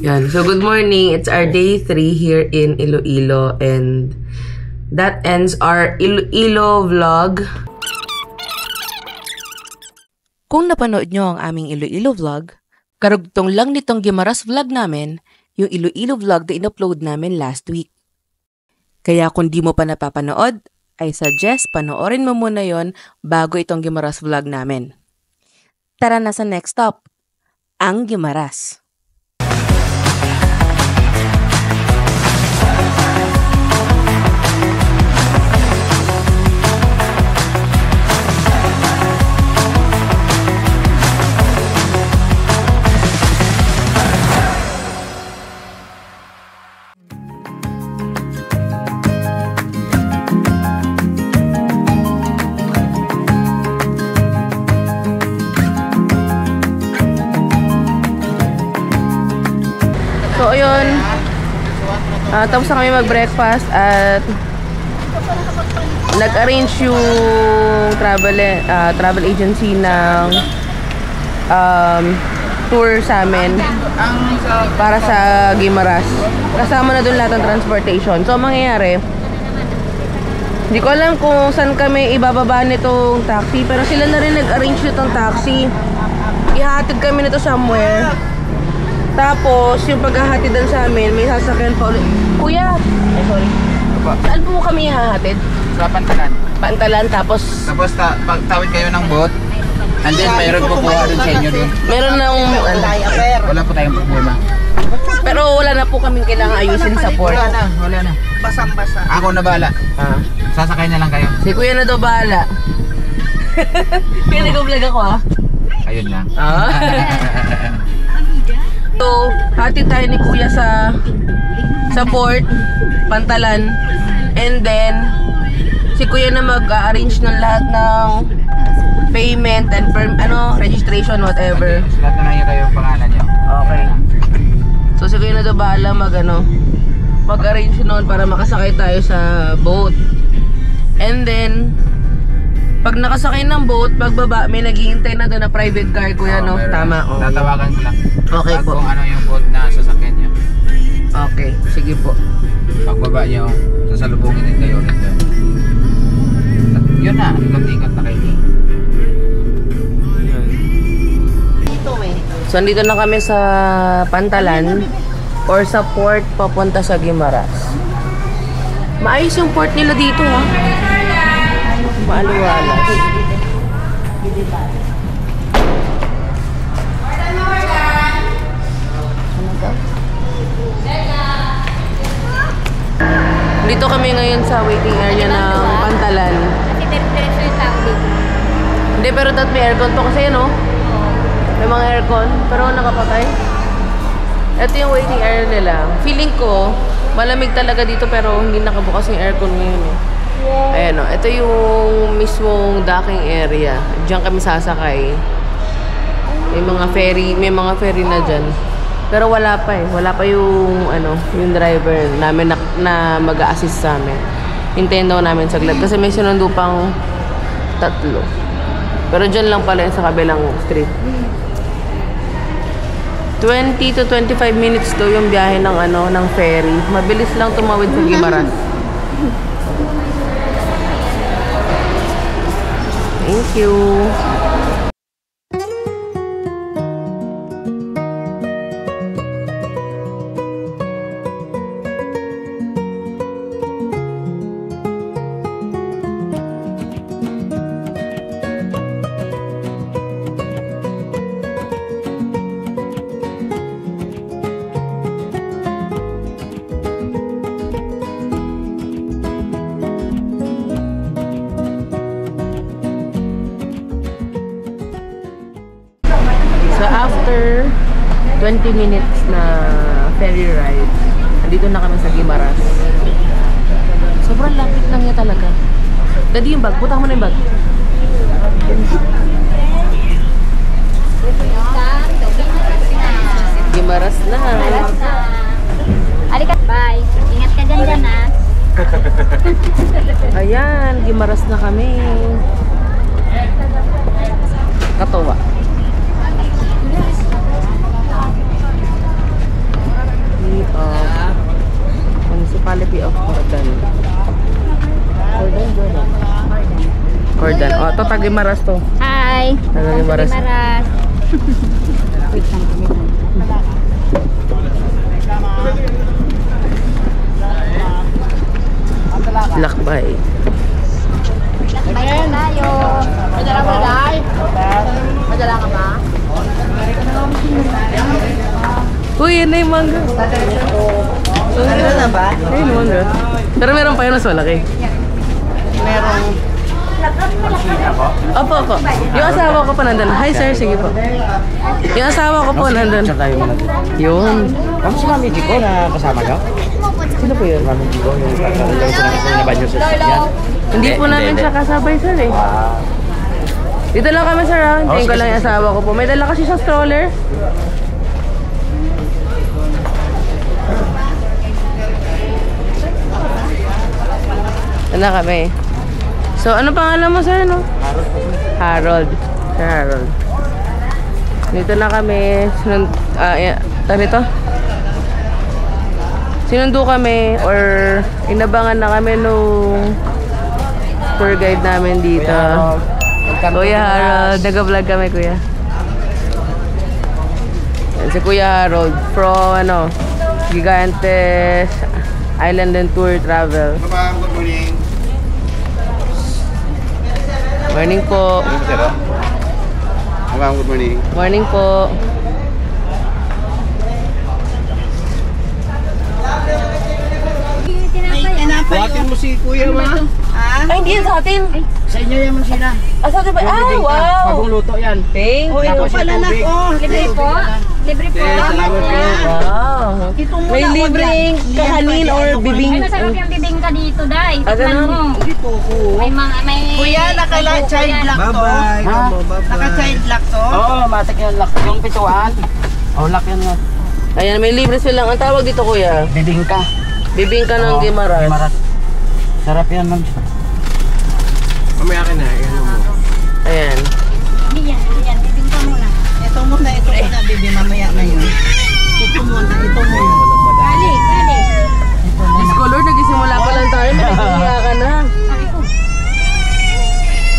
Yan. So, good morning. It's our day 3 here in Iloilo and that ends our Iloilo vlog. Kung napanood nyo ang aming Iloilo vlog, karugtong lang nitong Guimaras vlog namin, yung Iloilo vlog na in-upload namin last week. Kaya kung di mo pa napapanood, I suggest panoorin mo muna yon bago itong Guimaras vlog namin. Tara na sa next stop, ang Guimaras. So, ayun. Tapos na kami mag-breakfast at nag-arrange yung travel agency ng tour sa amin para sa Guimaras. Kasama na dun lahat ng transportation. So, mangyayari, hindi ko alam kung saan kami ibababa nitong taxi, pero sila na rin nag-arrange nitong taxi. Ihatid kami nito somewhere. Tapos, yung paghahatidan sa amin, may sasakyan pa ulit. Kuya! Ay, sorry. Saan po kami hahatid? Sa Pantalan. Pantalan, tapos... Tapos, pagtawid kayo ng boat, and then mayroon po kuha rin sa inyo doon. Meron ng... Wala po tayong problema. Pero wala na po kaming kailangan ayusin sa port. Wala na. Basang-basa. Ako na bahala. Sasakay na lang kayo. Si Kuya na daw bahala. Kaya nag-vlog ako Ayun lang. So, hatid tayo ni Kuya sa port, Pantalan. And then, si Kuya na mag-arrange ng lahat ng payment and registration, whatever. Lahat na lang yung kayo pangalan nyo. Okay. So, si Kuya na daw bahala mag-arrange noon para makasakay tayo sa boat. And then, pag nakasakay ng boat, pagbaba, may naghihintay na doon na private car, Kuya, no? Tama. Oh, tatawagan ko lang. Okay po. Kung ano yung boat na sasakyan nyo. Okay, sige po. Pagbaba nyo, sasalubungin din kayo ulit doon. Yun na, ikot-ikot na kayo. So, andito na kami sa Pantalan or sa port papunta sa Guimaras. Maayos yung port nila dito, Maaliwalas. Dito kami ngayon sa waiting area ng Pantalan. Kasi diretso yung tao dito. Hindi, pero may aircon to kasi, May mga aircon, pero nakapatay. Ito yung waiting area nila. Feeling ko, malamig talaga dito pero hindi nakabukas yung aircon ngayon, Ayan, ito yung mismong docking area. Diyan kami sasakay. May mga ferry na dyan. Pero wala pa Wala pa yung yung driver namin na mag-a-assist sa amin. Hintayin daw namin saglit kasi may sinundo pang 3. Pero dyan lang pala sa kabilang street. 20 to 25 minutes daw yung biyahe ng ferry. Mabilis lang tumawid sa Guimaras. Thank you. So after 20 minutes na ferry ride, andito na kami sa Guimaras. Sobrang lapit lang niya talaga. Daddy, yung bag. Butang mo na yung bag. Guimaras na. Halika. Bye. Ingat ka dyan, ha. Ayan, Guimaras na kami. Katawa. to, Tagimaras to. Hi. Tagimaras. Maras. Wait lang kami. Lakbay. Lakbay tayo. Madala ka ba? Uy, yun na yung mangga. Ano na ba? Ayun, mangga. Pero meron pa yun mas malaki. Merong Opo, opo. Yung asawa ko po nandun. Hi, sir. Sige po. Yung asawa ko po nandun. Saan tayo muna? Yun. Kami si Mami Chico na kasama ka? Sino po yun? Mami Chico, yung sinabanyo sa yan. Hindi po namin siya kasabay, sir eh. Dito lang kami, sir. Hintayin ko lang yung asawa ko po. May dala kasi sa stroller. Ano kami? So, ano pangalan mo, sir, no? Harold. Sir Harold. Dito na kami. Ito? Sinundo kami or inabangan na kami nung tour guide namin dito. Kuya Harold. Nag-vlog kami, kuya. Yan, si Kuya Harold from, Gigantes Island and Tour Travel. Ma'am, good morning. Morning po. Ma'am, good morning. Morning po. Buhatin mo si Kuya, ma. Ay, hindi yan sa atin. Sa inyo yaman sila. Sa atin ba? Ah, wow. Bagong luto yan. Thank Oh, you. ito pala na ko. Libre po. Libre po. Salamat po. Wow. May libreng kakanin or bibing. Ay, masarap yung bibingka dito, Day. Ah, Tikman ganun? mo. Dito ko. May... Kuya, naka-child lock to. Bye-bye. Ha? Naka-child lock to. Oo, matik yung lock. Yung pituan. Oh, lock yan nga. Ayan, may libre silang. Ang tawag dito, kuya. Bibingka. Bibingka ng Gimaras. Gimaras. Sarap yan, ma'am. Mamaya ka na. Ayan. Hindi yan. Bibingka muna. Ito muna, bibi. Mamaya na yun. Ito muna. Kali. Diyos ko, Lord, nagsisimula pa lang tayo. May nagsisimula ka na. Sabi ko.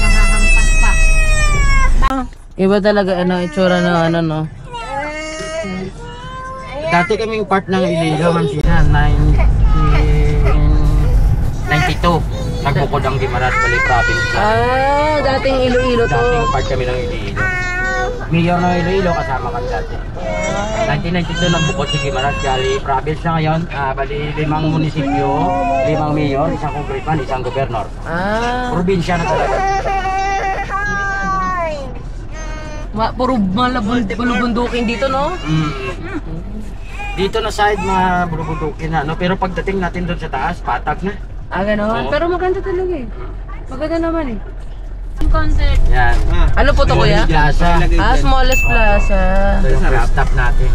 Makahampas pa. Iba talaga, itsura na, no? Dati kaming part ng Iloilo, ma'am, siya, 1992. Nagbukod ang Gimaras, Bali Province. Ah, dating Iloilo to. Dating part kami ng Iloilo. Mayor ng Iloilo, kasama kami dati. 1992 nagbukod si Gimaras, Bali Province na ngayon. Bali 5 munisipyo, 5 mayor, 1 congressman, 1 gobernador. Ah, Probinsya na talaga. puro bulubundukin dito, no? Dito na side, mabubudukin na, no? Pero pagdating natin doon sa taas, patag na. Ah, gano'n. Oo. Pero maganda talaga eh. Maganda naman eh. Concert. Yan. Ano po to, kuya? Plaza. Ah, smallest plaza. Ito yung first stop natin.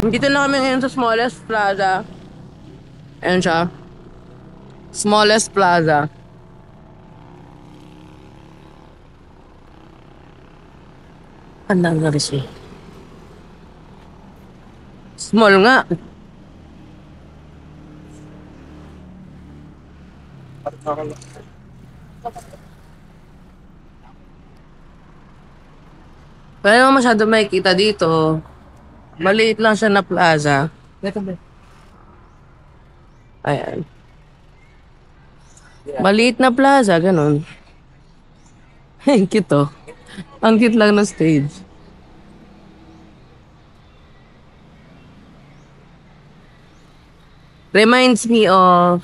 Dito na kami ngayon sa smallest plaza. Ayan siya. Smallest plaza. Ang dami siya. Small nga. Wala naman masyado makikita dito. Maliit lang siya na plaza. Ayan. Maliit na plaza, ganun. Ang cute oh. Ang cute lang ng stage. Reminds me of...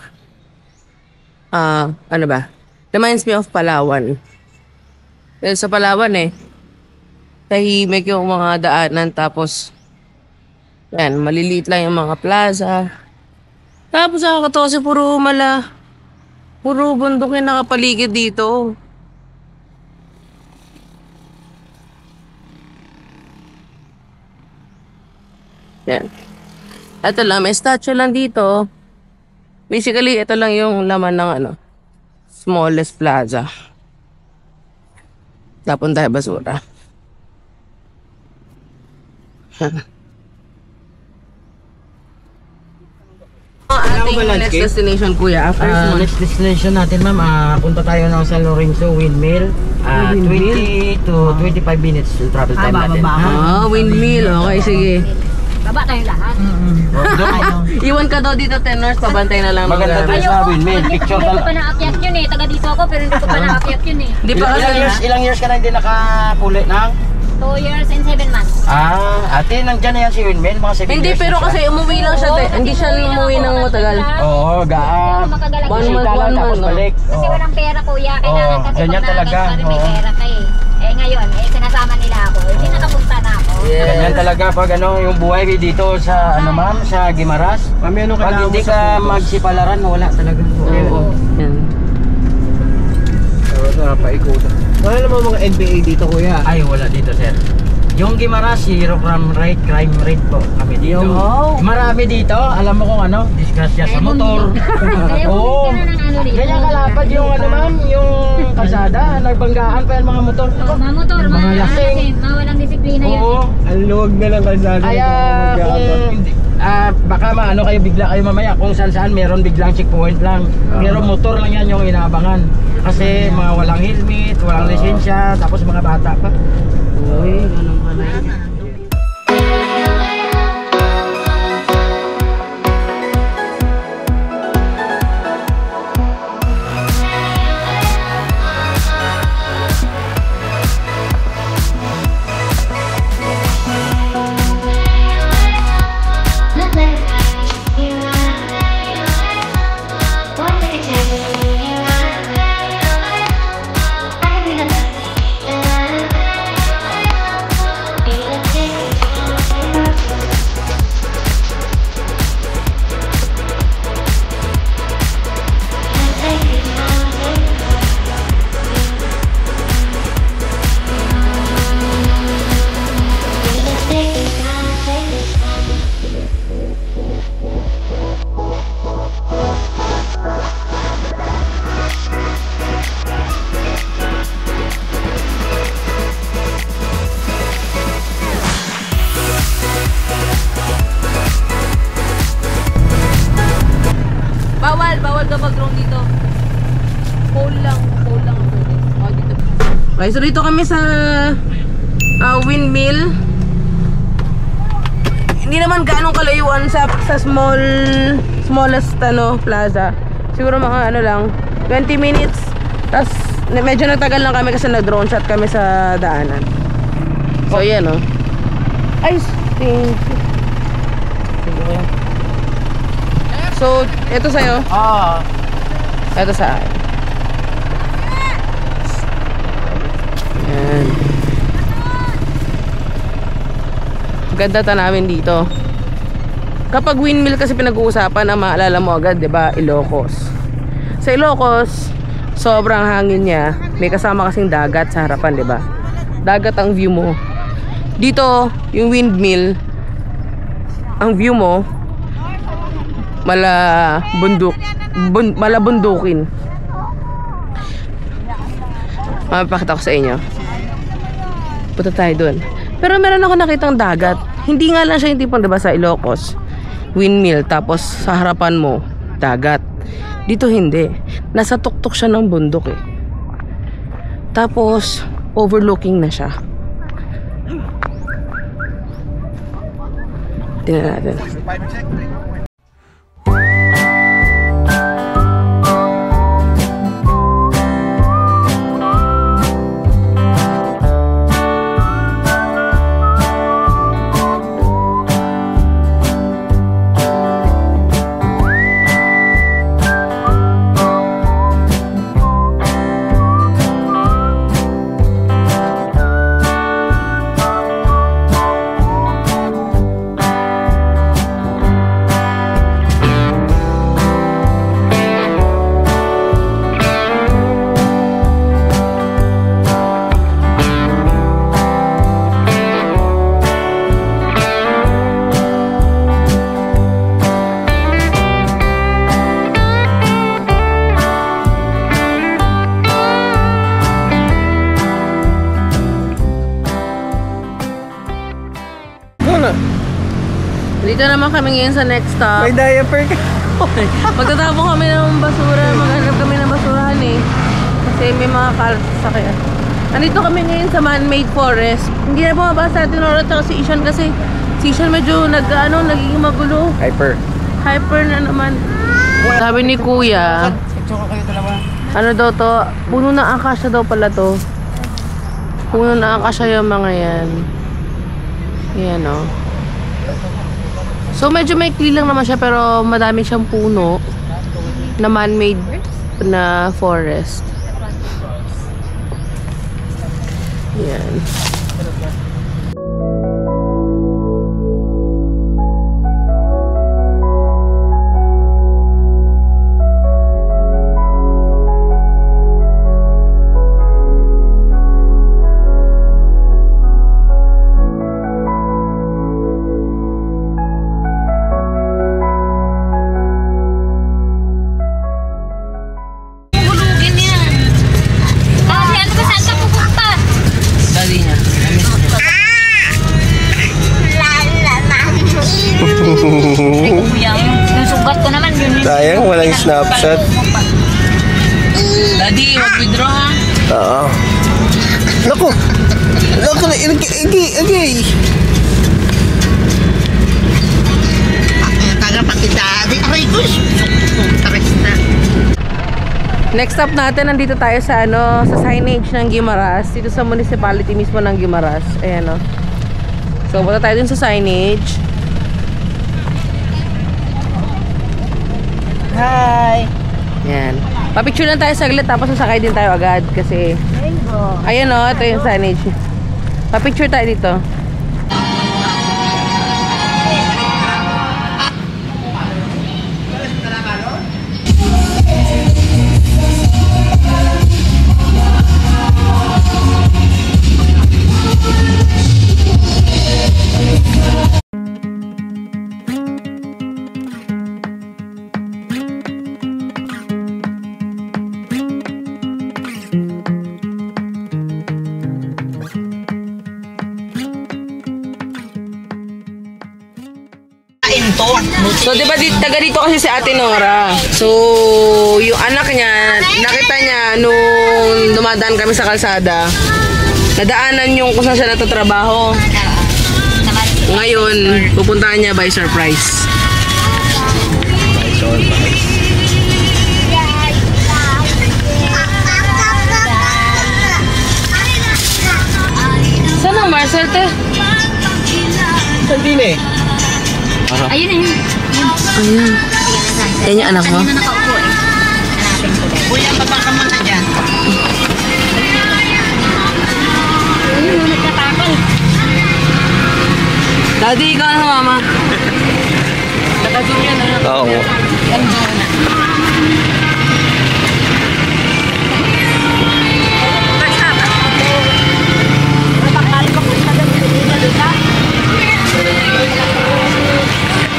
ano ba? Reminds me of Palawan. Dahil sa Palawan tahimik yung mga daanan tapos yan, maliliit lang yung mga plaza. Tapos nakakatawa kasi puro bundok yung nakapaligid dito. Yan. Ito lang, may statue lang dito. Basically, ito lang yung laman ng smallest plaza. Tapon tayo basura. ating next destination, kuya? After small. Next destination natin, ma'am, punta tayo ng San Lorenzo Windmill. 20 to 25 minutes yung travel time natin. Windmill. Okay, sige. Baba tayo lahat. Iwan ka daw dito 10 hours, pabantay na lang. Maganda doon sa Windmill. Picture Hindi ko pa naakyat yun eh. Taga dito ako pero hindi ko pa naakyat yun eh. Hindi pa kasi. Ilang years ka na hindi nakapuli ng? 2 years and 7 months. Ate, nandyan na yan si Windmill, mga 7 Hindi, years pero na siya. kasi umuwi lang siya. Hindi siya umuwi ng matagal. Oo, Makagalag One siya. month, lang, tapos no? balik. Kasi Oo. walang pera kuya. Kailangan kasi ganyan pag talaga. nakagaling pa rin may Oo. pera ka eh. Eh ngayon, sinasama nila ako. Hindi nakapunta na ako. Ganyan talaga pag yung buhay dito sa ma'am, sa Guimaras. Pag hindi ka magsipalaran, wala talaga. Oo. Yan. Paikutan. Wala naman mga NBA dito, kuya. Ay, wala dito, sir. Yung Guimaras, zero crime rate po kami dito. Marami dito, alam mo kung disgrasya sa motor. Oo. Ganyan kalapad yung ma'am, yung kalsada, nagbanggaan pa yung mga motor. Mga motor, Mga lasing. mga walang disiplina yan. Oo. Ang luwag na lang kalsada. Kaya kung baka kayo bigla kayo mamaya kung saan meron biglang checkpoint lang. Pero motor lang yan yung inaabangan. Kasi mga walang helmet, walang lisensya, tapos mga bata pa. Uy, ganun pala yun. Bawal ka mag-drone dito. Pole lang ang pwede. Dito. Okay, so dito kami sa Windmill. Hindi naman gaano kalayuan sa smallest plaza. Siguro mga lang 20 minutes. Tapos medyo nagtagal lang kami kasi nag-drone shot kami sa daanan. So yan Ay, thank you. So, ito sa'yo. Ito sa akin. Yan. Ganda tanawin dito. Kapag windmill kasi pinag-uusapan, ang maalala mo agad, 'di ba? Ilocos. Sa Ilocos, sobrang hangin niya. May kasama kasing dagat sa harapan, 'di ba? Dagat ang view mo. Dito, yung windmill, ang view mo bundukin. Mapapakita ko sa inyo. Punta tayo dun. Pero meron ako nakitang dagat. Hindi nga lang siya yung tipong, diba, sa Ilocos windmill, tapos sa harapan mo dagat. Dito hindi. Nasa tuktok siya ng bundok eh. Tapos overlooking na siya. Tingnan natin. Dito naman kami ngayon sa next stop. May diaper ka. Magtatapon kami ng basura, maghanap kami ng basurahan eh. Kasi may mga kalat sa sakyan. Nandito kami ngayon sa man-made forest. Hindi na bumaba sa atin oras at si Ishan kasi si Ishan medyo nagiging magulo. Hyper na naman. Sabi ni Kuya, ano daw to? Puno ng akasya daw pala to. Puno ng akasya yung mga yan. Yan o. So medyo maikli lang naman siya pero madami siyang puno na man-made na forest. Yan. Yung sugat ko naman yun. Sayang, walang snapshot. Daddy, mag-withdraw ha? Oo. Naku! Naku na, agay! Next stop natin, nandito tayo sa sa signage ng Guimaras. Dito sa municipality mismo ng Guimaras. Ayan o. So, punta tayo dun sa signage. Hi! Yan. Papicture lang tayo saglit tapos sasakay din tayo agad kasi ayan o, ito yung signage. Papicture tayo dito. So, di ba taga dito kasi si Ate Nora. So, yung anak niya, nakita niya nung dumadaan kami sa kalsada, nadaanan yung kung saan siya natatrabaho. Ngayon, pupuntahan niya by surprise. Saan ang Marcel, te? Saan din eh? Ayun na yun. Ayun. Yan yung anak mo? Kanina nakaupo eh. Hanapin ko dahil. Kuya, baba ka muna dyan. Ayun, nagkatapal. Daddy, ikaw na mama. Naka-zoom yan, ano? Oo. Yan doon na.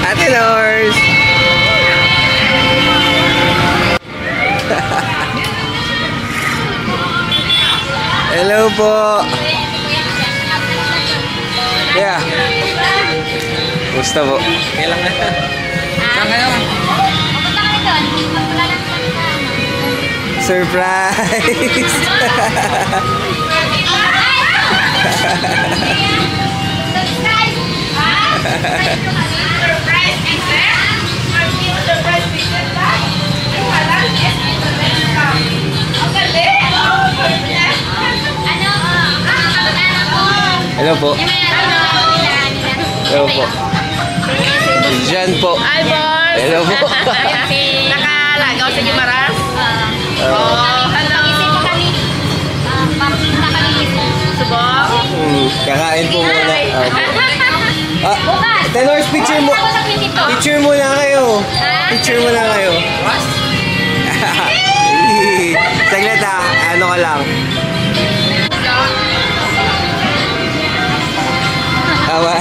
Ate Lors! Hello po! Yeah. Gusto po. Kailan nga? Saan kayo? Pupunta kami doon. Wala lang sa kasama. Surprise! Hello po. Hello po. Diyan po. Hi, boss! Hello po. Nakalagaw sa Guimaras? Pag-isip ko kami. Papunta kami. Subok? Kakain po muna. Bukas. Tenors, picture mo. Ako sa 22. Picture muna kayo. Picture muna kayo. Saglit ha. Ano ka lang. Awa.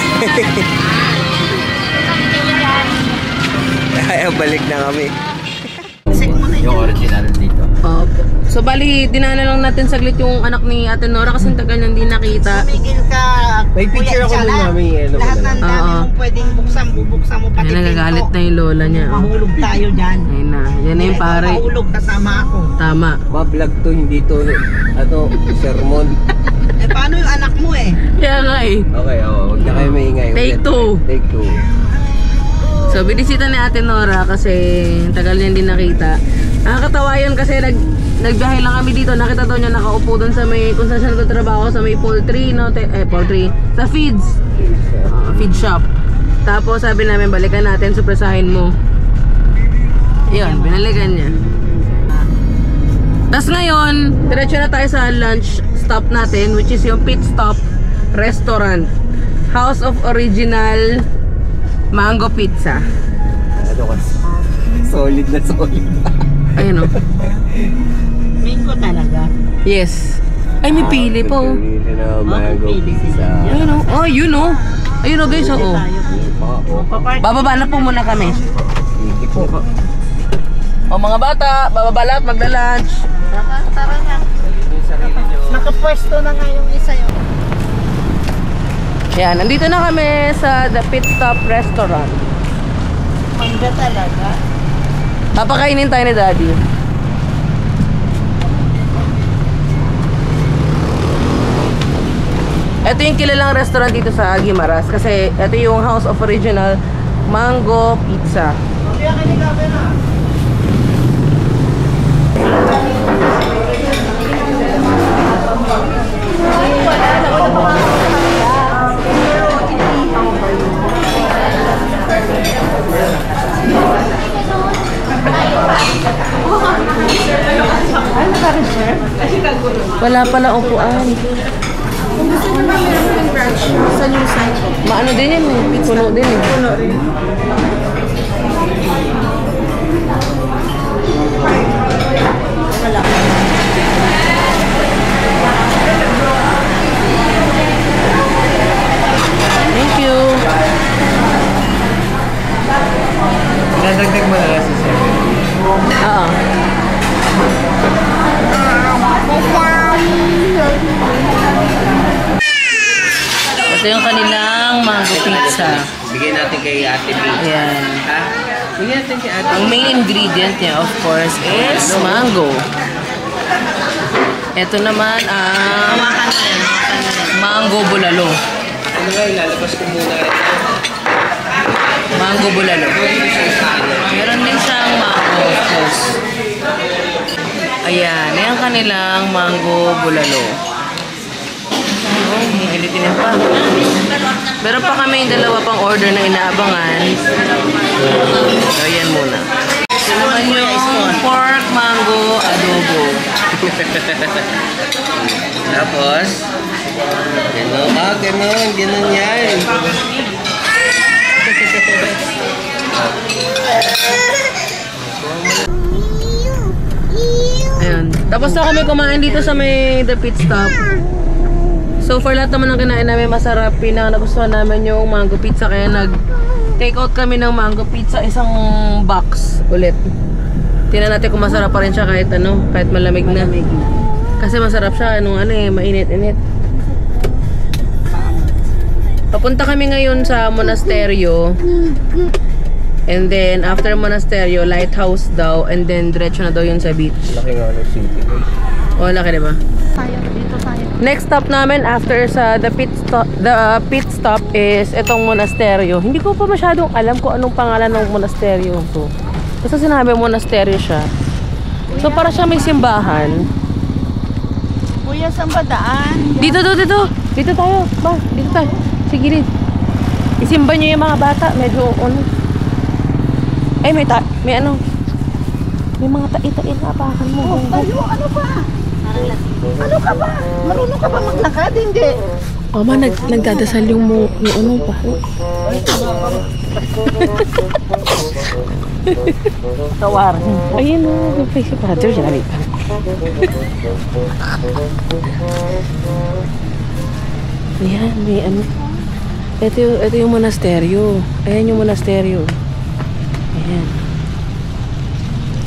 Ay, balik na kami. Yung original dito. Opo. So bali, dinaanan lang natin saglit yung anak ni Ate Nora kasi tagal nang di nakita. Tumigil ka. May picture ako nun, mami. Ano Lahat ba ng na? dami Oo. mong pwedeng bubuksan mo pati Ay, nagagalit na yung lola niya. Oh. Mahulog tayo dyan. Ayun na, yan na yung pare. Mahulog kasama ako. Tama. Ma-vlog to, hindi to, sermon. Eh paano yung anak mo eh? Kaya nga eh. Okay, huwag na kayo maingay. Take two. Take two. So, binisita ni Ate Nora kasi tagal niya hindi nakita. Nakakatawa yun kasi nagbiyahe lang kami dito. Nakita daw niya nakaupo doon sa may, kung saan siya nagtatrabaho, sa may poultry, no? Poultry. Sa feeds. Feed shop. Tapos sabi namin, balikan natin, supresahin mo. Yun, binalikan niya. Tapos ngayon, diretso na tayo sa lunch stop natin, which is yung Pit Stop Restaurant. House of Original Mango Pizza. Ano ka? Solid na solid. Ayun o. Bingo talaga. Yes. Ay, may pili pa o. Pili na mango pizza. Ayun o. Oh, yun o. Ayun o guys, oo. Bababa na po muna kami. Sige po. O mga bata, bababa lahat, magla-lunch. Tara na. Nakapwesto na nga yung isa yun. Yan, nandito na kami sa The Pit Stop Restaurant. Mangga talaga. Papakainin tayo ni Daddy. Ito yung kilalang restaurant dito sa Guimaras kasi ito yung House of Original Mango Pizza. Wala pala upuan. Kung gusto nyo lang meron yung branch sa new site. Maano din yan eh. Puno din eh. Puno rin. Thank you. Nadagdag mo na lang sa 7. Oo. Ito yung kanilang mango pizza. Bigyan natin kay Ate B. Ayan. Ha? Bigyan natin kay Ate Ang main ingredient niya, of course, is mango. Ito naman ang mango bulalo. Ano nga, ilalabas ko muna rin. Mango bulalo. Meron din siyang mango, of course. Ayan, yan kanilang mango bulalo. Oh, ilitin pa. Meron pa kami yung dalawa pang order na inaabangan. So, yan muna. Ito naman yung pork mango adobo. Tapos, gano'n yan. Ayun. Tapos na kami kumain dito sa may The Pit Stop. So for lahat naman ng kinain namin masarap. Pinaka-nagustuhan namin yung mango pizza. Kaya nag-take out kami ng mango pizza. Isang box ulit. Tingnan natin kung masarap pa rin siya kahit ano, kahit malamig na. Kasi masarap siya nung mainit-init. Papunta kami ngayon sa monasteryo. And then after monasteryo, lighthouse daw. And then diretso na daw yun sa beach. Laki nga ng city. O, laki diba? Dito tayo. Next stop namin after sa the pit stop is itong monasteryo. Hindi ko pa masyadong alam kung anong pangalan ng monasteryo to. Basta sinabi monasteryo siya. So para siya may simbahan. Kuya, saan ba daan? Dito tayo. Ba, dito tayo. Sige rin. Isimba niyo yung mga bata. Medyo ano. Ay, may ano. May mga tait-tait na apakan mo. Tayo, ano ba? Ano ka ba? Marunong ka ba maglakad? Hindi. Mama, nagdadasal yung ano pa. Tawar. Ayun o, yung face pa. Diyo siya narita. Ayan, may ano. Ito yung monasteryo. Ayan yung monasteryo. Ayan.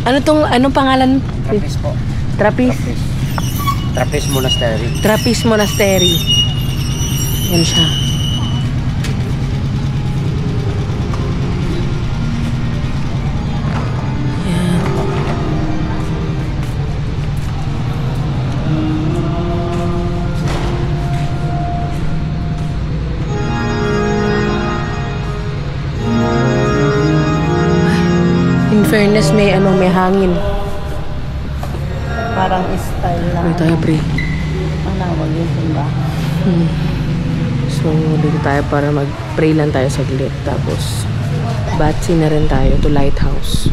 Anong pangalan? Kapis po. Trappist Monastery. Trappist Monastery. Yan siya. Yan. In fairness, may hangin. Parang style lang. Uy, tayo, pre. Manawag yung simbahan. So, dito tayo para mag-pray lang tayo saglit. Tapos, batsi na rin tayo to Lighthouse.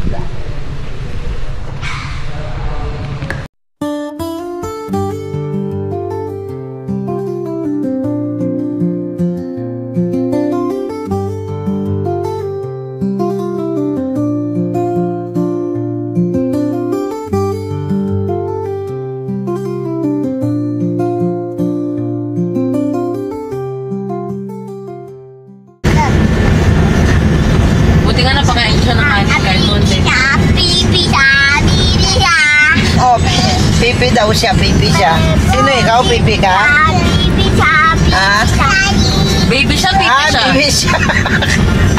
Buti nga napakain siya ng kanin kahit konti. Oh, pipi daw siya, pipi siya. Sino ikaw, pipi ka? Ha? Baby siya, baby siya. Pipi siya.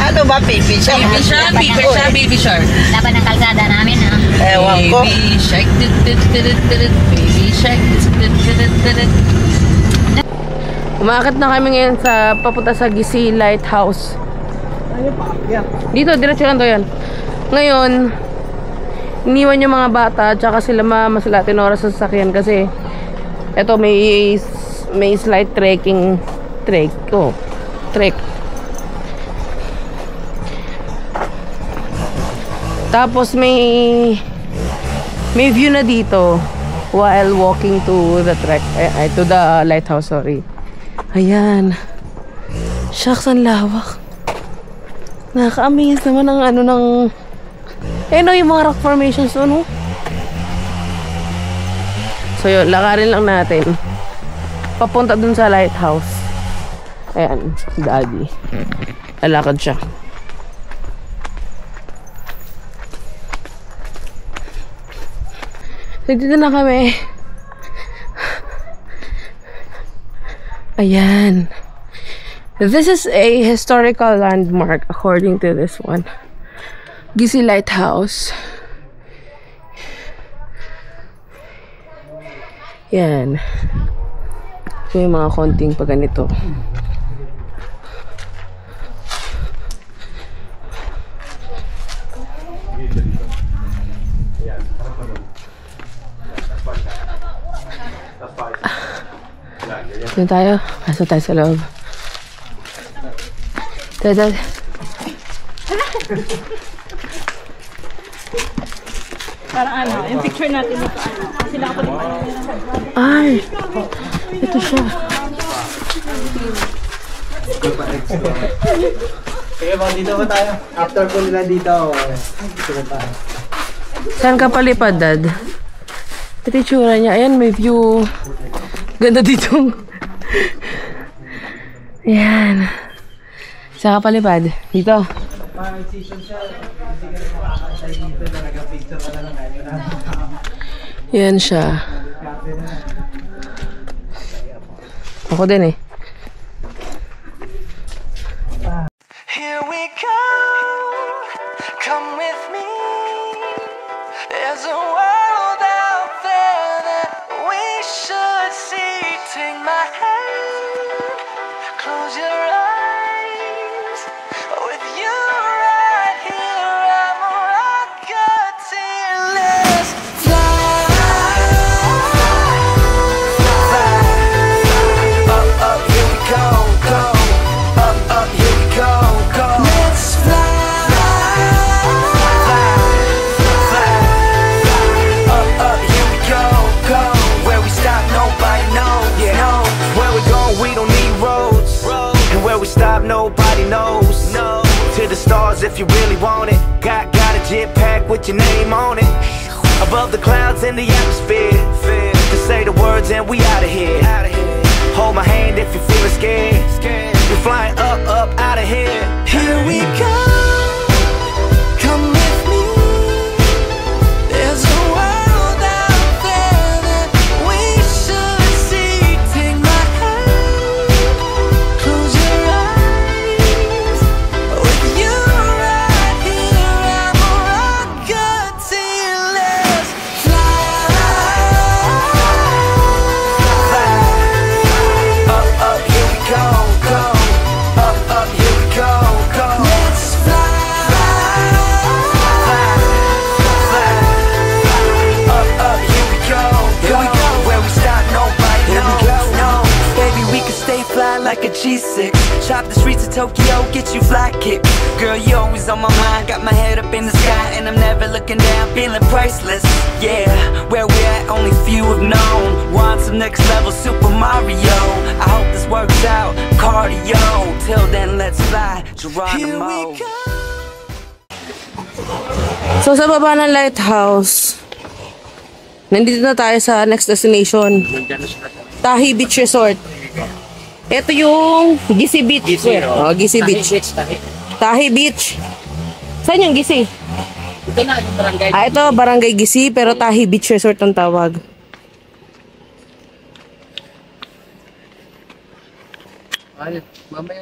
Ano ba, pipi siya? Baby siya, baby siya, baby shark. Laban ng kalsada namin, ha? Ewan ko. Baby shark, baby shark, umaakit na kami ngayon sa papunta sa Gisi Lighthouse. Dito, diretso lang to yan. Ngayon, iniwan yung mga bata tsaka sila mama sila tinora sa sasakyan kasi eto may slight trek. Tapos may view na dito while walking to the to the lighthouse, sorry. Ayan. Shucks, ang lawak. Nakaka-amaze naman ng yung mga rock formations no? So yun, lakarin lang natin papunta dun sa lighthouse. Ayan, daddy. Lalakad siya. So dito na kami. Ayan. This is a historical landmark according to this one. Gisi Lighthouse. Yan. So yung mga konting pag ganito. Doon tayo. Pasok tayo sa loob. Dad. Parang yung picture natin dito. Sila ako din. Ay! Ito siya. Kaya bang dito ba tayo? After ko nila dito, dito ba tayo? Saan ka palipad, Dad? Ito yung tsura niya. Ayan, may view. Ganda dito. Ayan. Saan ka palipad? Dito. Parang season siya, hindi ka rin makakasay dito na nag-picture ka na lang ngayon. Yan siya. Ako din eh. Here we go, come with me. There's a world out there that we should see. Take my hand, close your eyes. With you right here, I'm a rocketeer. Let's fly, fly. Up, here we go, go. Up, here we go, go. Let's fly, fly, fly. Up, here we go, go. Where we stop, nobody knows. No, where we going, we don't need roads. And where we stop, nobody knows. No, to the stars if you really want it. Got a jet pack with your name on it. Above the clouds in the atmosphere. To say the words and we out of here. Hold my hand if you're feeling scared. We're flying up, out of here. Here we go. Come with me. There's a world out there like a G6. Chop the streets of Tokyo, get you fly kick. Girl, you always on my mind. Got my head up in the sky and I'm never looking down, feeling priceless. Yeah, where we at, only few have known. Want some next level Super Mario. I hope this works out, cardio. Till then, let's fly, Geronimo. So sa baba ng lighthouse, nandito na tayo sa next destination. Tahi Beach Resort. Ito yung Gisi Beach. Oh, Gisi Beach. Tahi Beach. Saan yung Gisi? Ito na, ito barangay. Ito Barangay Gisi pero Tahi Beach Resort ang tawag. Mamaya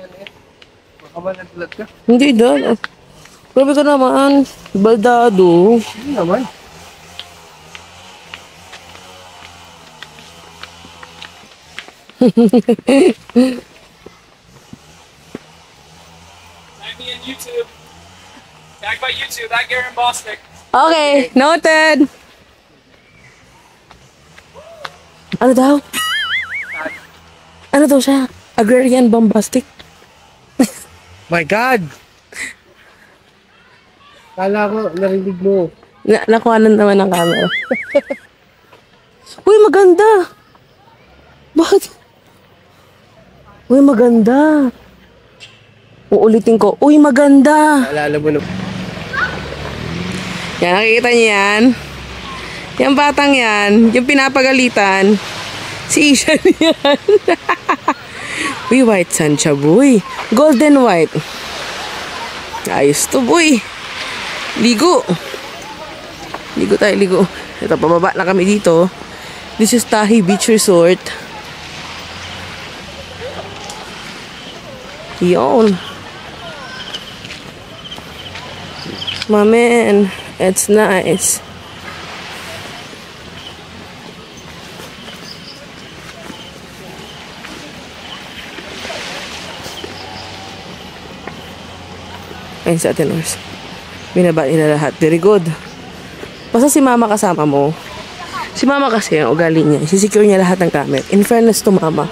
na yan. Baka malaglag ka. Hindi daw. Grabe ka naman. Baldado. Hindi naman. Tag me in YouTube. Tag by YouTube, at Garen Bostic. Okay, noted. Ano daw? Ano daw siya? Agrarian bombastic? My God! Kala ko, narinig mo. Nakuhanan naman ng camera. Uy, maganda! Bakit? Uy, maganda. Uulitin ko. Uy, maganda. Alala mo na. Yan, nakikita niyo yan? Yung batang yan, yung pinapagalitan, si Ishan yan. Uy, white sand siya, boy. Golden white. Ayos to, boy. Ligo. Ligo tayo, ligo. Ito, pababa na kami dito. This is Tahi Beach Resort. Yon. My man, it's nice. Ayun sa atin, Ors. Binaba nila lahat. Very good. Basta si mama kasama mo. Si mama kasi, ang ugali niya, sisecure niya lahat ng gamit. In fairness to mama,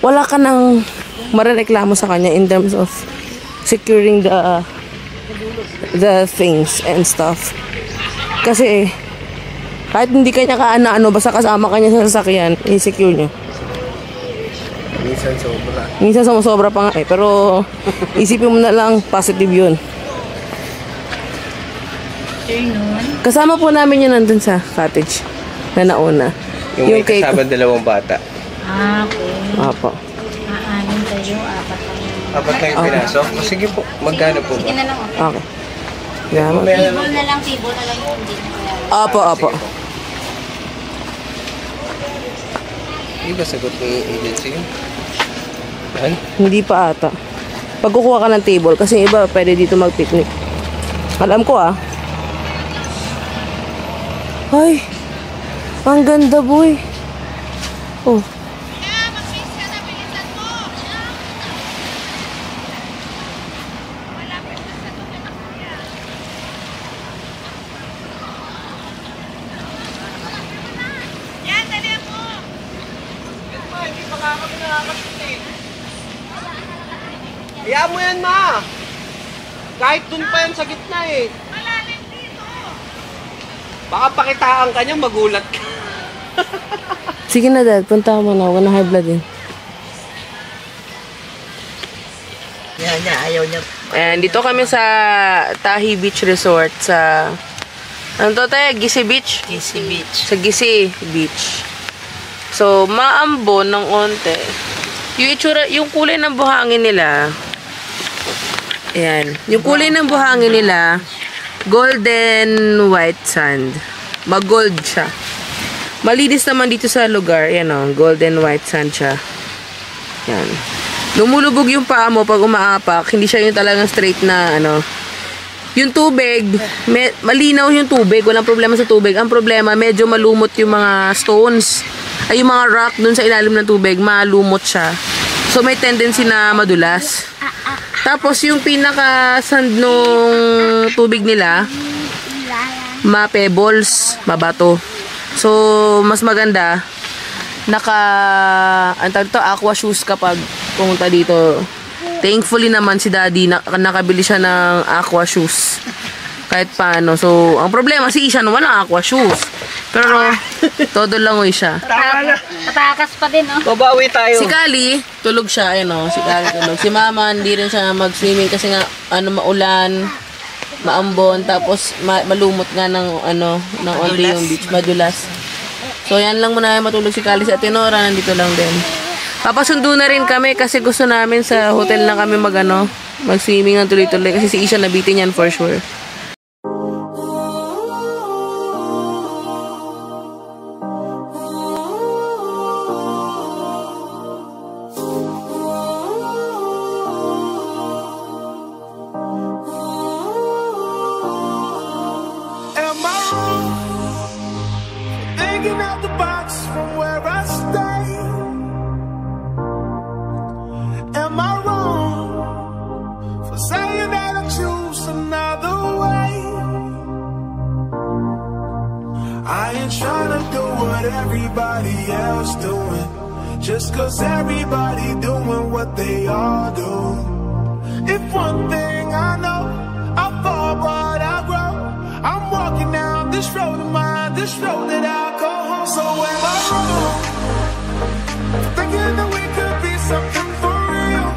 wala ka nang marereklamo sa kanya in terms of securing the things and stuff. Kasi, kahit hindi kanya kaano-ano, basta kasama kanya sa sasakyan, i-secure niya. Minsan sobra. Minsan sumusobra pa nga eh. Pero isipin mo na lang, positive yun. Kasama po namin yun nandun sa cottage na nauna. Yung may kasama dalawang bata. Ah, okay. Apo. Aanin kayo, apat lang. Apat na yung pinasok. O, sige po, magkano po Sige ba? na lang. Okay. Yan. Table na lang yung hindi na kaya. Apo, apo. Hindi ba sagot ng agency yun? Yan? Hindi pa ata. Pag kukuha ka ng table, kasi yung iba pwede dito mag-picnic. Alam ko ah. Ay, ang ganda boy. Oh. Hayaan mo yan, ma! Kahit dun pa yan sa gitna eh. Malalim dito. Baka pakitaan ka niya, magulat ka. Sige na dad, punta ka muna. Huwag na high blood eh. Yan niya, ayaw niya. And dito kami sa Tahi Beach Resort sa... Ano to tayo? Gisi Beach? Gisi Beach. Sa Gisi Beach. So, maambon ng onte. Yung itsura, yung kulay ng buhangin nila... Ayan. Yung kulay ng buhangin nila, golden white sand. Mag-gold siya. Malinis naman dito sa lugar. Ayan o, golden white sand siya. Ayan. Lumulubog yung paa mo pag umaapak. Hindi siya yung talagang straight na ano. Yung tubig, malinaw yung tubig. Walang problema sa tubig. Ang problema, medyo malumot yung mga stones. Ay, yung mga rock dun sa ilalim ng tubig, malumot siya. So, may tendency na madulas. Tapos, yung pinaka-sand nung tubig nila, ma-pebbles, mabato. So, mas maganda, aqua shoes kapag pumunta dito. Thankfully naman si Daddy, nakabili siya ng aqua shoes. Kahit paano. So, ang problema, si Ishan walang aqua shoes. Pero, todo langoy siya. Katakas pa din, oh. Babawi tayo. Si Kali, tulog siya, ayun o. Si Kali tulog. Si Mama, hindi rin siya mag-swimming kasi nga, maulan, maambon, tapos malumot nga ng onti yung beach, madulas. So, yan lang muna matulog si Kali. Si Atenora, nandito lang din. Papasundo na rin kami kasi gusto namin sa hotel na kami mag-swimming ng tuloy-tuloy kasi si Isha nabitin yan for sure. I ain't tryna do what everybody else doing, just cause everybody doing what they all do. If one thing I know, I fall but I grow. I'm walking down this road of mine, this road that I call home. So am I wrong, thinking that we could be something for real?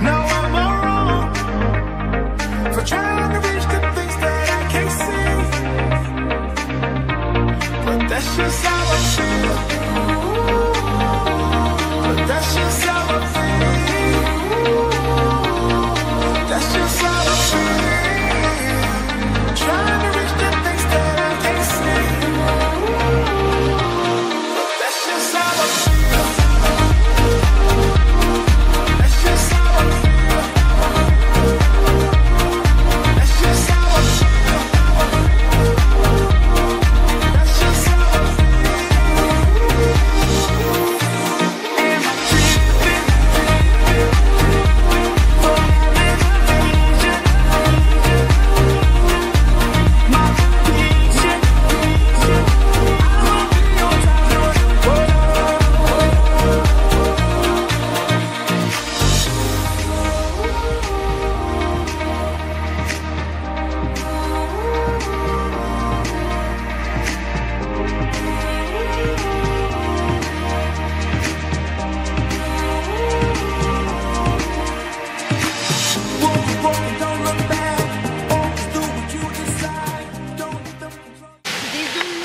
Now am I wrong for trying to reach the things that I can't see? But that's just how I feel. But that's just how I feel. That's just how I feel. Trying to reach the things that I can't see. But that's just how I feel. That's just how I feel. That's just how I feel. That's just how I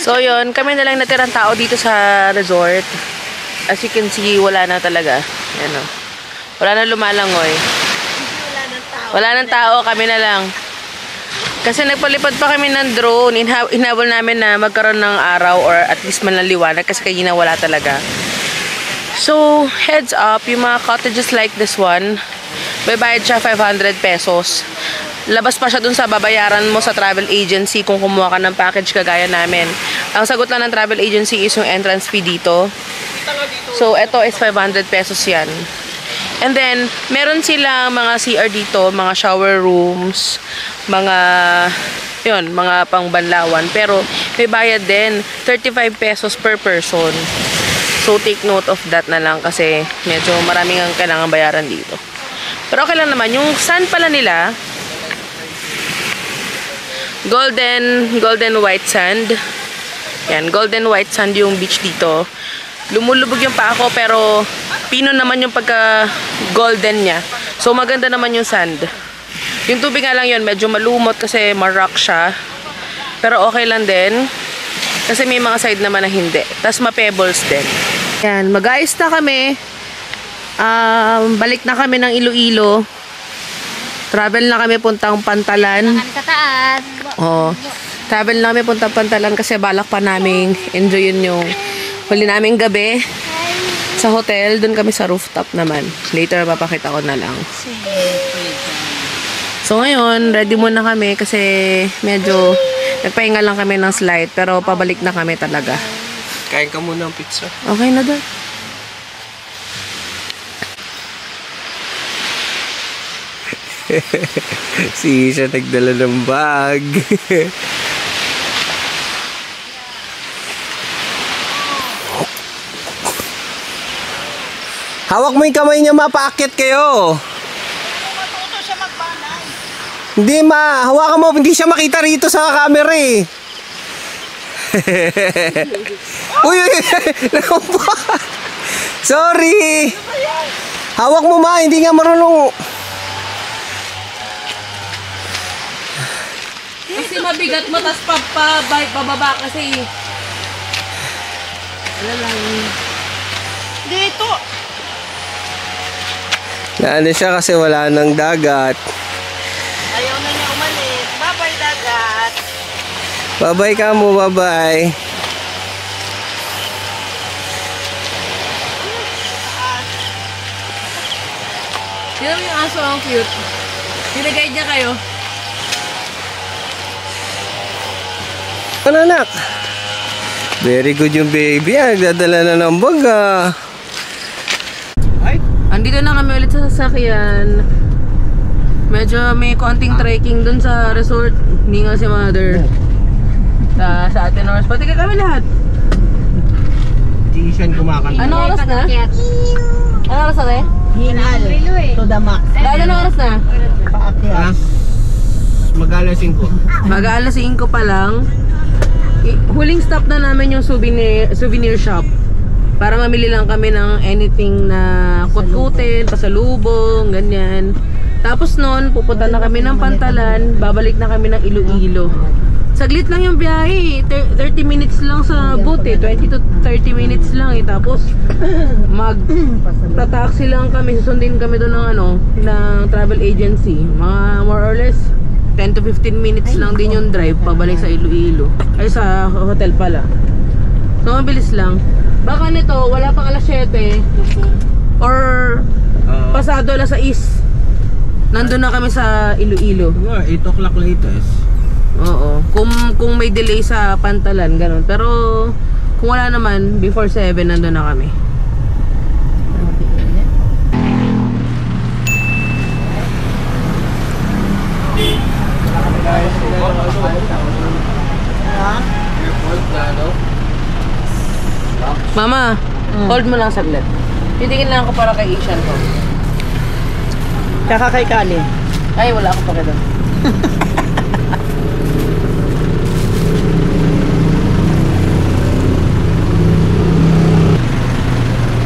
So yun, kami na lang natirang tao dito sa resort. As you can see, wala na talaga. Yan o. Wala na lumalangoy. Wala nang tao, kami na lang. Kasi nagpalipad pa kami ng drone. Inhabol namin na magkaroon ng araw or at least manaliwanag kasi kanina wala talaga. So, heads up, yung mga cottages like this one, may bayad siya 500 pesos. Labas pa siya dun sa babayaran mo sa travel agency kung kumuha ka ng package kagaya namin. Ang sagot lang ng travel agency is yung entrance fee dito. So, ito is 500 pesos yan. And then, meron silang mga CR dito, mga shower rooms, mga pangbanlawan. Pero, may bayad din, 35 pesos per person. So, take note of that na lang kasi medyo maraming ang kailangan bayaran dito. Pero okay lang naman. Yung sand pala nila, golden white sand. Yan, golden white sand yung beach dito. Lumulubog yung pa ako pero pino naman yung pagka golden niya. So maganda naman yung sand. Yung tubig nga lang yun, medyo malumot kasi marock siya. Pero okay lang din. Kasi may mga side naman na hindi. Tapos ma-pebbles din. Yan, mag-ayos na kami. Balik na kami ng Iloilo. Travel na kami puntang Pantalan. Sa taas. Oo. Travel na kami puntang Pantalan kasi balak pa namin enjoyin yung huli naming gabi sa hotel. Doon kami sa rooftop naman. Later, papakita ko na lang. So, ngayon, ready muna kami kasi medyo nagpahinga lang kami ng slide pero pabalik na kami talaga. Kain ka muna ng pizza. Okay na doon. Si Isha nagdala ng bag. Hawak mo yung kamay niya, mapaakyat kayo. Matuto siya magbanay. Hindi ma, hawakan mo, hindi siya makita rito sa camera eh. Uy, sorry. Hawak mo ma, hindi nga marunong. Kasi mabigat mo, tas pababa kasi. Wala lang. Dito. Naano siya kasi wala nang dagat. Ayaw na niya umalis. Bye-bye, dagat. Bye-bye ka mo, bye-bye. Sino yung aso ang cute? Pinag-guide niya kayo? Ano anak? Very good yung baby. Nagdadala na ng bag ah. Andito na kami ulit sa sasakyan. Medyo may konting trekking dun sa resort. Hindi nga si mother. Sa Ate Norris. Pati ka kami lahat. Hindi siya kumakanta. Ano oras na? Ano oras na? Hinal. To the max. Dahil ano oras na? Paakyat. Mag-alas 5. Mag-aalas 5 pa lang. Huling stop na namin yung souvenir shop. Para mamili lang kami ng anything na kutkutin, pasalubong, ganyan. Tapos noon, pupunta na kami ng Pantalan, babalik na kami ng Iloilo. Saglit lang yung biyahe, 30 minutes lang sa boat eh, 20 to 30 minutes lang eh. Tapos mag-taxi lang kami, susundin kami doon ng ng travel agency. Mga more or less 10 to 15 minutes lang din yung drive pabalik sa Iloilo. Ay sa hotel pala. So mabilis lang. Baka nito wala pang alas 7 or pasado alas 6. Nandun na kami sa Iloilo. 8 o'clock latest. Oo. Kung may delay sa Pantalan, ganun. Pero kung wala naman, before 7 nandun na kami. Mama, hold mo lang saglit. Titingin lang ako para kay Ishan ko. Tsaka kay Kalin. Ay, wala ako pa doon.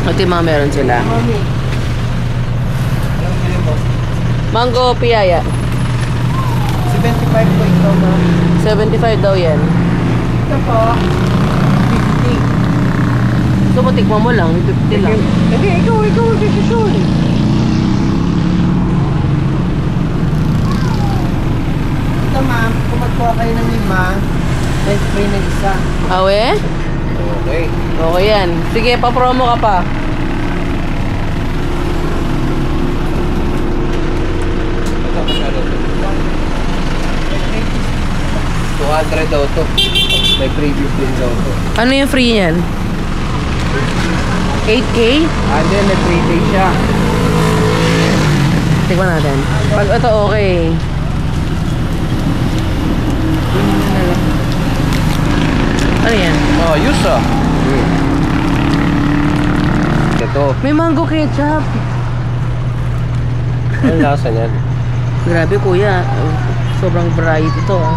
Ito yung mga meron sila. Mango piyaya. 75 po ito na. 75 daw yan. Ito po. 50. So, matikman mo lang. 50 lang. Hindi, ikaw decision. Ito ma'am, kung magkuha kayo ng 5, then free ng isa. Awe? Okay. Okay yan. Sige, pa-promo ka pa. Ito, masyado. 200 daw to. May preview din daw to. Ano yung free niyan? 8K? And then, may 3 days siya. Tignan natin. Pag ito okay. Ano yan? Oh, yus ah. Ito. May mango ketchup. Anong lasa niyan? Grabe kuya. Sobrang variety ito ah.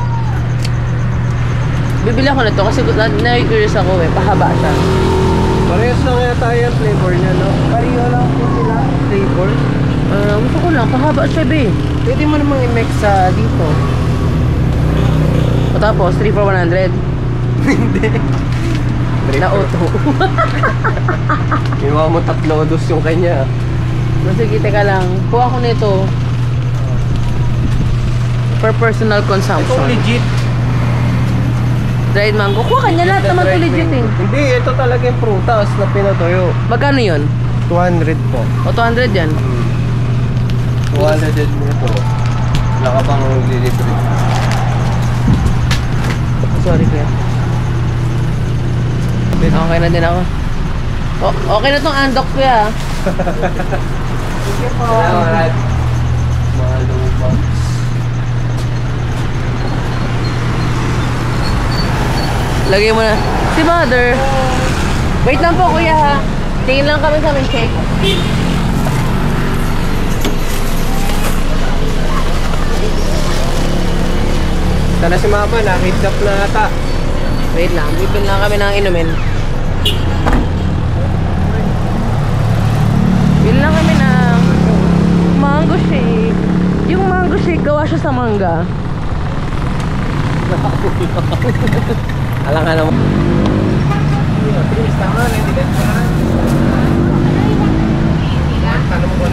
Bibili ako nito kasi na-curious ako eh. Pahaba siya. Parehas lang yata yung flavor niya, no? Pareho lang po sila flavor. Gusto ko lang. Pahaba siya be. Pwede mo namang i-mix sa dito. O tapos 3 for 100. Hindi. Na auto. Iwa mo 3 dos yung kanya. Sige, teka lang. Kuha ko nito. For personal Ito consumption. legit. Dried mango. Kuha kanya lahat naman to legit eh. Hindi, ito talaga yung prutas na pinatuyo. Magkano yun? 200 po. O 200 yan. 200 din mo ito. Wala ka bang lilibre? Sorry kuya. Okay na din ako. Okay na tong andok kuya. Sige po. Salamat. Mga lubang. Lagay mo na. Si mother. Wait lang po kuya ha. Tingin lang kami sa milkshake. Sana si Mama, nakidnap na ata. Wait lang, bibili lang kami ng inumin. Bili lang kami ng mango shake. Yung mango shake, gawa siya sa mangga. Alam ka naman.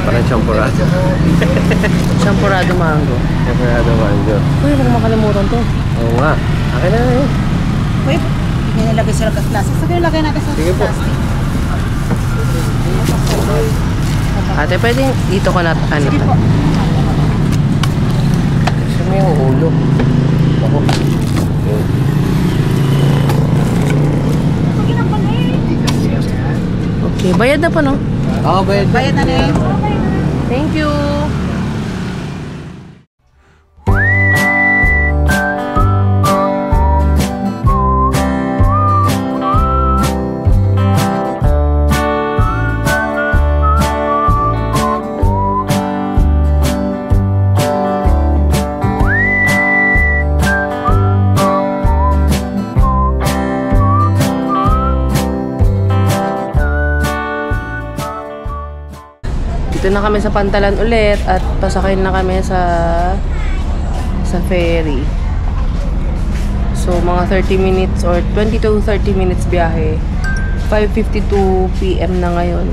Parang champurado. Champurado mango. Champurado mango. Uy, huwag makalimutan to. Oo nga. Akin na yun. Wait, hindi nilagay sila sa plastic. Sige, nilagay natin sa Sige po. plastic. Ate, pwede dito ko na ano. Sige po. Gusto mo yung ulo. Ako. Okay, bayad na po, no? Oo, bayad. Bayad na na Thank you. Dito na kami sa Pantalan ulit at pasakay na kami sa ferry. So mga 30 minutes or 20 to 30 minutes biyahe. 5:52 PM na ngayon.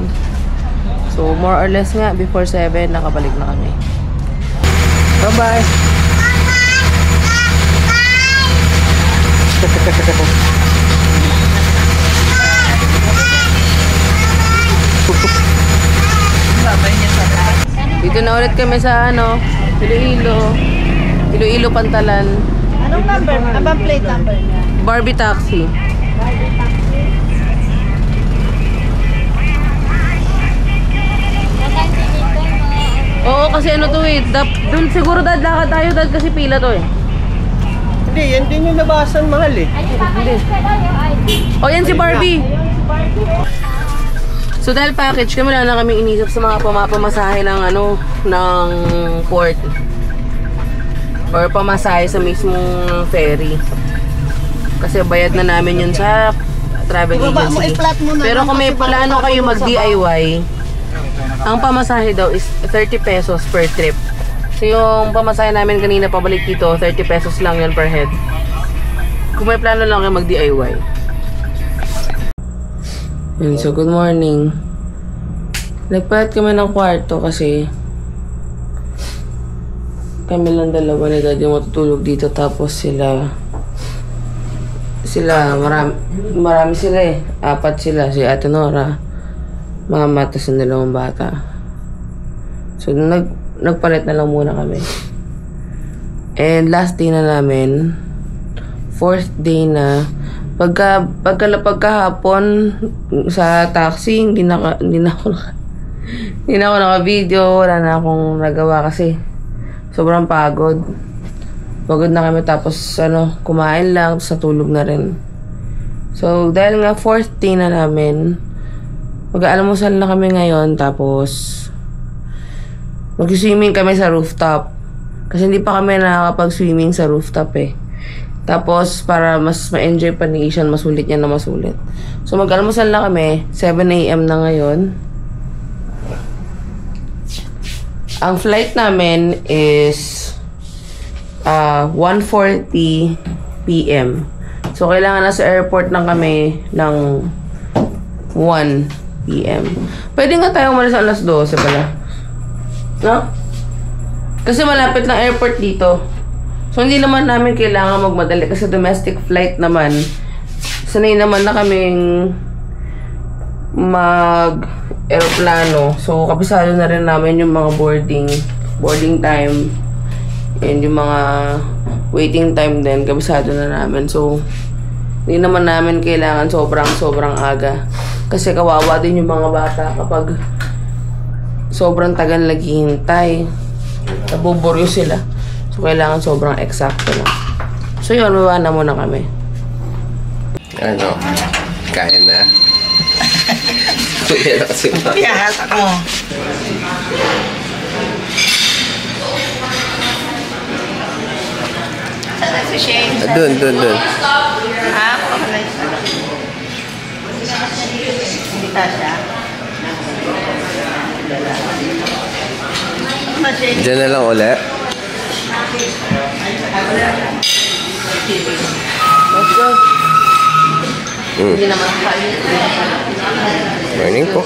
So more or less nga before 7 nakabalik na kami. Bye-bye. Dito na ulit kami sa ano, Iloilo Pantalan. Anong number? Abang plate number niya? Barbie Taxi. Oo, kasi ano to eh. Dun siguro dad, lakad tayo dad kasi pila to eh. Hindi, yan din yung nabasan mahal eh. O yan si Barbie. So dahil package kami, wala na kami inisip sa mga pamasahe ng ano, ng port. Or pamasahe sa mismong ferry. Kasi bayad na namin yun sa travel agency. Pero kung may plano kayo mag-DIY, ang pamasahe daw is 30 pesos per trip. So yung pamasahe namin kanina pabalik dito, 30 pesos lang yun per head. Kung may plano lang kayo mag-DIY. Yun, so good morning. Nagpalit kami ng kwarto kasi kami lang dalawa ni Dad yung matutulog dito, tapos sila marami sila eh. 4 sila, si Ate Nora, Mama, tapos yung 2 bata. So nagpalit na lang muna kami. And last day na namin, 4th day na. Pagkahapon sa taxi, hindi na ako naka-video, wala na akong nagawa kasi sobrang pagod. Pagod na kami, tapos kumain lang, tapos natulog na rin. So dahil nga 4th day na namin, mag-aalmusal na kami ngayon, tapos mag-swimming kami sa rooftop. Kasi hindi pa kami nakakapag-swimming sa rooftop eh. Tapos, para mas ma-enjoy pa ni Ishan, masulit niya na masulit. So, mag-almusal na kami. 7 AM na ngayon. Ang flight namin is 1:40 PM. So, kailangan nasa airport na kami ng 1 PM. Pwede nga tayo umalis alas 12 pala. No? Kasi malapit ng airport dito. So, hindi naman namin kailangan magmadali kasi domestic flight naman. Sanay naman na kaming mag-aeroplano. So, kabisado na rin namin yung mga boarding time. And yung mga waiting time din, kabisado na namin. So, hindi naman namin kailangan sobrang aga. Kasi kawawa din yung mga bata kapag sobrang tagal naghihintay. Nabuburyo sila. So, kailangan sobrang eksakto lang. So, yun, baba na muna kami. Ano? Kaya na? Yeah, hatak mo. Si Shane. Doon. Ah, pakalay. Hindi siya. Diyan na lang ulit. Let's go. Hindi naman kain. Morning po.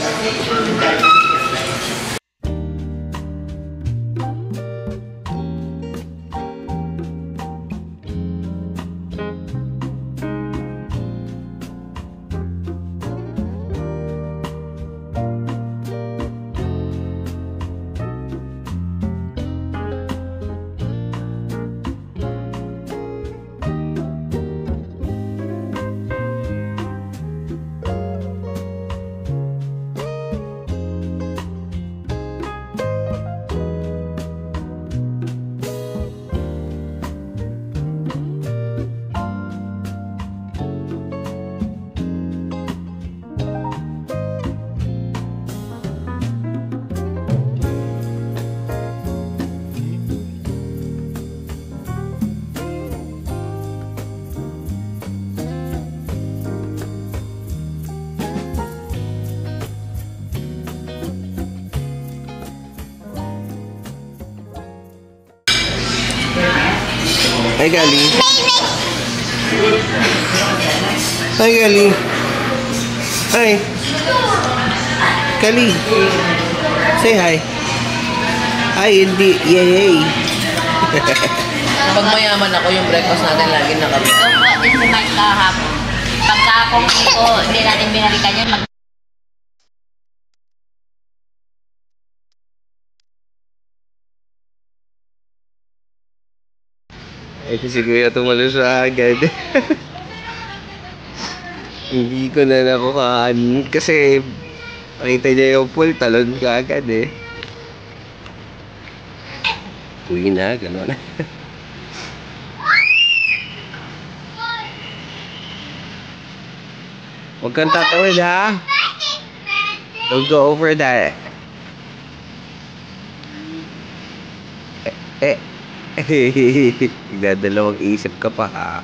Hi, Gali. Hi, Gali. Hi. Gali. Say hi. Hi, hindi. Yay. Pag mayaman ako, yung breakfast natin lagi na kami. Ito po, din si Mike kahapon. Pagka kung hindi natin binalikan yun, Ito si Kuya tumalo sa agad. Hindi ko na nakuhaan kasi makita niya yung pool, talon ka agad eh. Uwi na, gano'n. Huwag kang tatawid ha. Don't go over that. Nagdadalawang isip ka pa ha.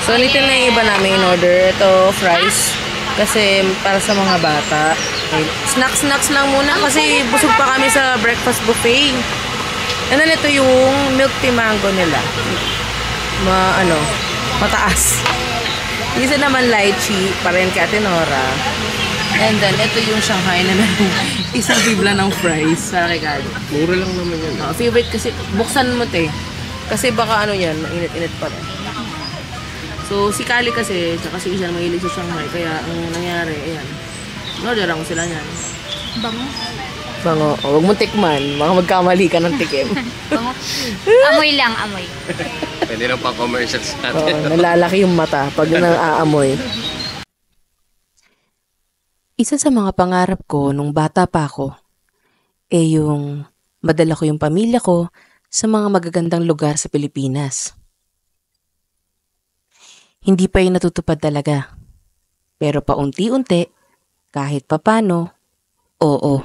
So, nito na yung iba namin in order. Ito, fries. Kasi para sa mga bata. Snacks lang muna kasi busog pa kami sa breakfast buffet. And then ito yung milk tea mango nila. Mataas. Isa naman lychee, pa rin kay Ate Nora. And then, ito yung Shanghai na merong isang bibla ng fries para kay Kali. Mura lang naman yan. Favorite kasi, buksan mo te. Kasi baka ano yan, mainit-init pa rin. So, si Kali kasi, tsaka si Ishan mahilig sa Shanghai. Kaya, ang nangyari, ayan. Orderan ko sila yan. Bango. Bango. Huwag mo tikman. Baka magkamali ka ng tikim. Bango. Amoy lang, amoy. Pwede lang pa commercials Oo, natin. nalalaki yung mata pag nang-aamoy. Isa sa mga pangarap ko nung bata pa ako, yung madala ko yung pamilya ko sa mga magagandang lugar sa Pilipinas. Hindi pa yun natutupad talaga. Pero paunti-unti, kahit papano, oo.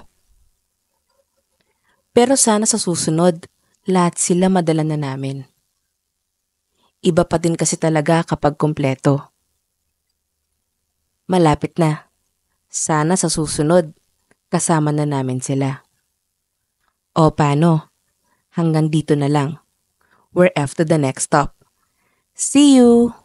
Pero sana sa susunod, lahat sila madala na namin. Iba pa din kasi talaga kapag kompleto. Malapit na. Sana sa susunod, kasama na namin sila. O paano? Hanggang dito na lang. We're off to the next stop. See you!